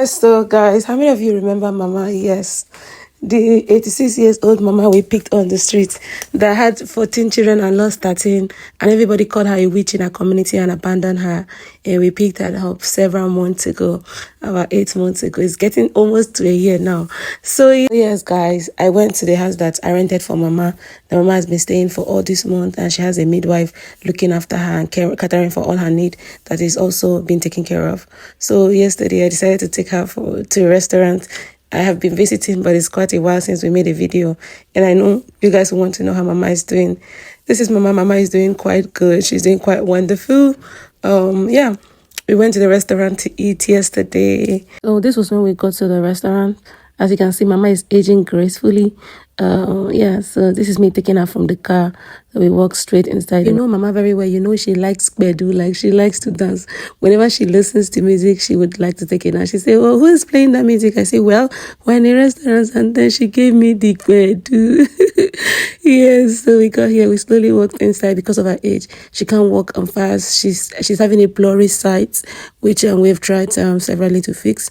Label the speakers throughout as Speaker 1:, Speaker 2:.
Speaker 1: So, guys, how many of you remember Mama? Yes, the 86 years old Mama we picked on the street that had 14 children and lost 13, and everybody called her a witch in her community and abandoned her. And we picked her up several months ago, about 8 months ago. It's getting almost to a year now. So, yes, guys, I went to the house that I rented for Mama. The Mama has been staying for all this month, and she has a midwife looking after her and catering for all her need that is also being taken care of. So, yesterday I decided to take her to a restaurant. I have been visiting, but it's quite a while since we made a video. And I know you guys want to know how Mama is doing. This is Mama. Mama is doing quite good. She's doing quite wonderful. Yeah. We went to the restaurant to eat yesterday. So this was when we got to the restaurant. As you can see, Mama is aging gracefully. Yeah, so this is me taking her from the car. So we walk straight inside. You know Mama very well. You know she likes bedu, like she likes to dance. Whenever she listens to music, she would like to take it. And she say, "Well, who is playing that music?" I say, "Well, we're in a restaurant." And then she gave me the bedu. Yes, so we got here. We slowly walked inside because of her age. She can't walk fast. She's having a blurry sight, which we've tried severally to fix.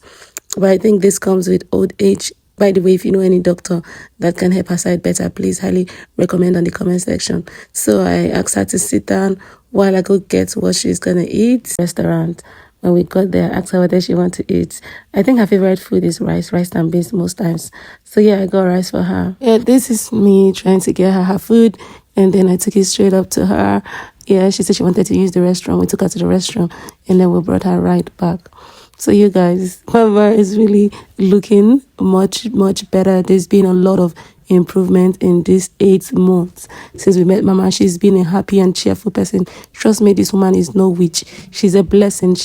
Speaker 1: But I think this comes with old age. By the way, if you know any doctor that can help her sight better, please highly recommend on the comment section. So I asked her to sit down while I go get what she's gonna eat. Restaurant. When we got there, I asked her what she wants to eat. I think her favorite food is rice and beans most times. So yeah, I got rice for her. Yeah, this is me trying to get her food, and then I took it straight up to her. Yeah, she said she wanted to use the restroom. We took her to the restroom, and then we brought her right back. So you guys, Mama is really looking much better. There's been a lot of improvement in these 8 months since we met Mama. She's been a happy and cheerful person. Trust me, this woman is no witch. She's a blessing.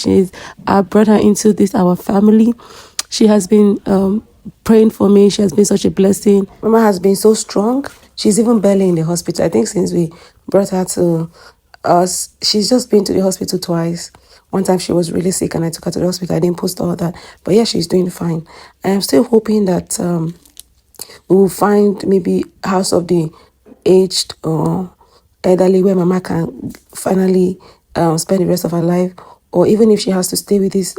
Speaker 1: I brought her into our family. She has been praying for me. She has been such a blessing. Mama has been so strong. She's even barely in the hospital. I think since we brought her to us, she's just been to the hospital twice. One time she was really sick and I took her to the hospital. I didn't post all that. But yeah, she's doing fine. I am still hoping that we will find maybe house of the aged or elderly where Mama can finally spend the rest of her life. Or even if she has to stay with this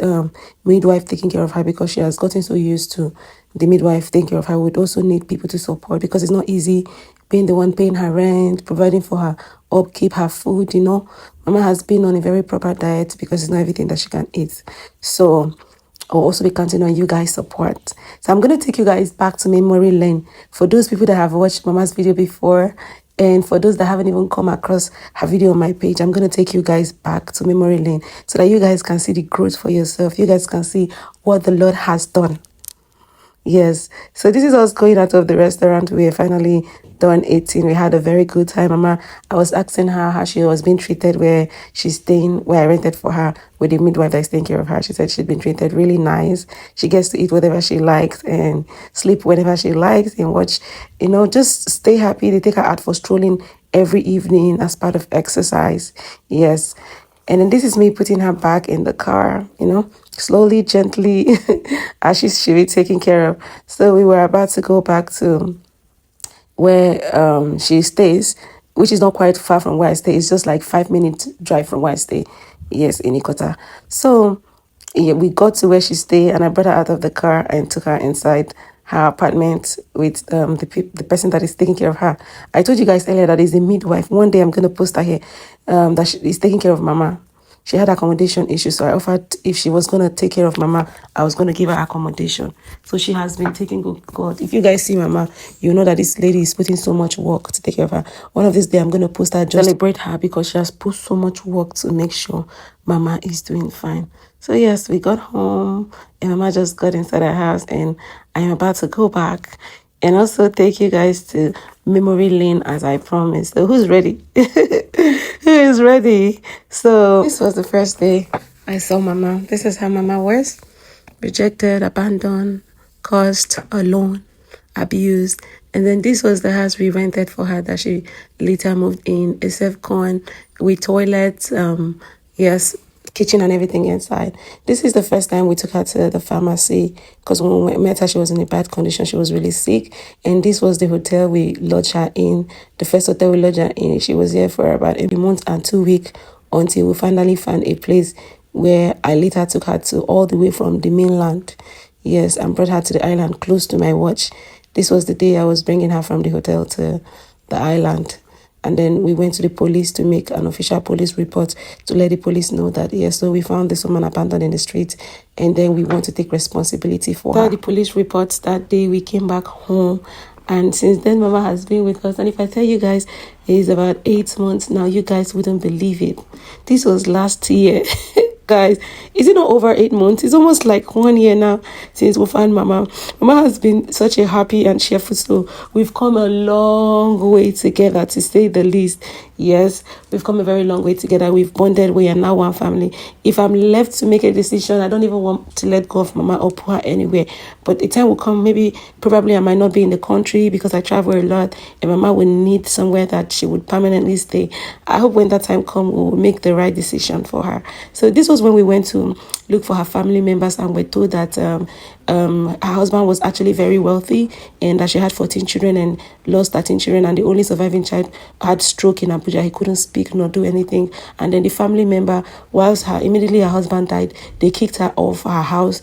Speaker 1: midwife taking care of her because she has gotten so used to the midwife taking care of her, would also need people to support because it's not easy being the one paying her rent, providing for her upkeep, her food, you know. Mama has been on a very proper diet because it's not everything that she can eat. So I'll also be counting on you guys' support. So I'm going to take you guys back to memory lane. For those people that have watched Mama's video before, and for those that haven't even come across her video on my page, I'm going to take you guys back to memory lane so that you guys can see the growth for yourself. You guys can see what the Lord has done. Yes, so this is us going out of the restaurant. We are finally done eating. We had a very good time. Mama, I was asking her how she was being treated where she's staying, where I rented for her with the midwife that's taking care of her. She said she's been treated really nice. She gets to eat whatever she likes and sleep whenever she likes and watch, you know, just stay happy. They take her out for strolling every evening as part of exercise. Yes. And then this is me putting her back in the car, you know, slowly, gently, as she'll be taken care of. So we were about to go back to where she stays, which is not quite far from where I stay. It's just like 5-minute drive from where I stay. Yes, in Ikota. So yeah, we got to where she stayed and I brought her out of the car and took her inside her apartment with the person that is taking care of her. I told you guys earlier that is a midwife. One day I'm going to post her here that she is taking care of Mama. She had accommodation issues, so I offered if she was going to take care of Mama, I was going to give her accommodation. So she has been taking good God. If you guys see Mama, you know that this lady is putting so much work to take care of her. One of these days, I'm going to post her, just celebrate her because she has put so much work to make sure Mama is doing fine. So yes, we got home and Mama just got inside her house and I am about to go back and also take you guys to memory lane as I promised. So who's ready? Who is ready? So this was the first day I saw Mama. This is how Mama was. Rejected, abandoned, cursed, alone, abused. And then this was the house we rented for her that she later moved in. A self-con with toilets, yes, kitchen and everything inside. This is the first time we took her to the pharmacy because when we met her, she was in a bad condition. She was really sick. And this was the hotel we lodged her in. The first hotel we lodged her in. She was here for about a month and 2 weeks until we finally found a place where I later took her to all the way from the mainland. Yes, and brought her to the island close to my watch. This was the day I was bringing her from the hotel to the island. And then we went to the police to make an official police report to let the police know that, yes, so we found this woman abandoned in the street, and then we want to take responsibility for her. After the police reports that day, we came back home. And since then, Mama has been with us. And if I tell you guys, it's about 8 months now, you guys wouldn't believe it. This was last year. Guys, is it not over 8 months? It's almost like 1 year now since we found Mama. Mama has been such a happy and cheerful soul. We've come a long way together, to say the least. Yes, we've come a very long way together. We've bonded. We are now one family. If I'm left to make a decision, I don't even want to let go of Mama or put her anywhere. But the time will come, probably I might not be in the country because I travel a lot, and Mama will need somewhere that she would permanently stay. I hope when that time comes, we will make the right decision for her. So this was when we went to look for her family members, and we're told that her husband was actually very wealthy, and that she had 14 children and lost 13 children, and the only surviving child had stroke in Abuja. He couldn't speak nor do anything. And then the family member, immediately her husband died, they kicked her off her house,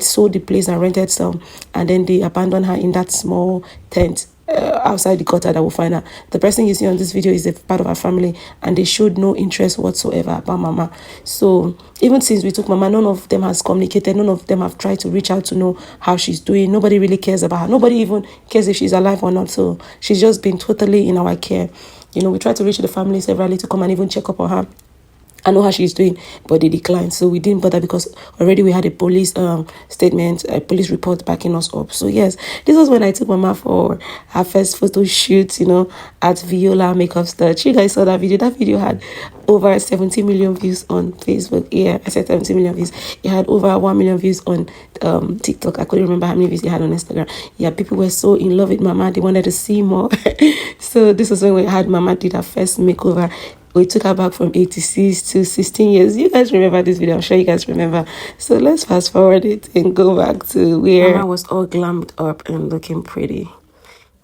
Speaker 1: sold the place and rented some, and then they abandoned her in that small tent outside the gutter that will find her. The person you see on this video is a part of our family, and they showed no interest whatsoever about Mama. So even since we took Mama, none of them has communicated. None of them have tried to reach out to know how she's doing. Nobody really cares about her. Nobody even cares if she's alive or not. So she's just been totally in our care. We tried to reach the family severally to come and even check up on her. I know how she's doing, but they declined. So we didn't bother because already we had a police statement, a police report backing us up. So yes, this was when I took Mama for her first photo shoot, at Viola Makeup Touch. You guys saw that video. That video had over 70 million views on Facebook. Yeah, I said 70 million views. It had over 1 million views on TikTok. I couldn't remember how many views it had on Instagram. Yeah, people were so in love with Mama. They wanted to see more. So this was when we had Mama did her first makeover. We took her back from 86 to 16 years. You guys remember this video? I'm sure you guys remember. So let's fast forward it and go back to where Mama was all glammed up and looking pretty.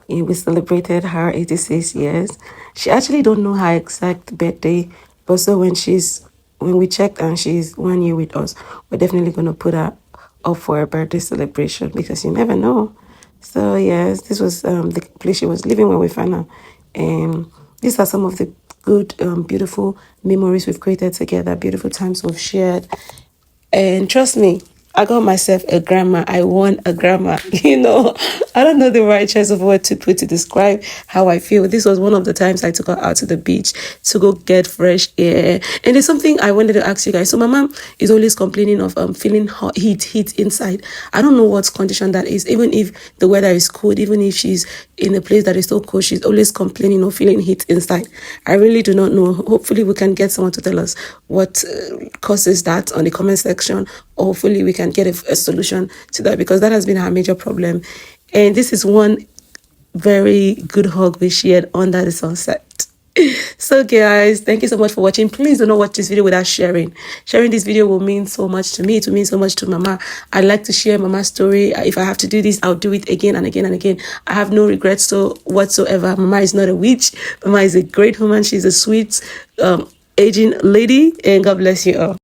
Speaker 1: And we celebrated her 86 years. She actually don't know her exact birthday, but so when we checked and she's 1 year with us, we're definitely going to put her up for a birthday celebration, because you never know. So yes, this was the place she was living when we found her. And these are some of the good, beautiful memories we've created together, beautiful times we've shared. And trust me, I got myself a grandma. I won a grandma. I don't know the right choice of word to put to describe how I feel. This was one of the times I took her out to the beach to go get fresh air. And there's something I wanted to ask you guys. So my mom is always complaining of feeling hot, heat inside. I don't know what condition that is. Even if the weather is cold, even if she's in a place that is so cold, she's always complaining of feeling heat inside. I really do not know. Hopefully we can get someone to tell us what causes that on the comment section. Hopefully we can get a solution to that, because that has been her major problem. And this is one very good hug we shared under the sunset. So guys, thank you so much for watching. Please do not watch this video without sharing. Sharing this video will mean so much to me. It will mean so much to Mama. I like to share Mama's story. If I have to do this, I'll do it again and again and again. I have no regrets whatsoever. Mama is not a witch. Mama is a great woman. She's a sweet aging lady, and God bless you all.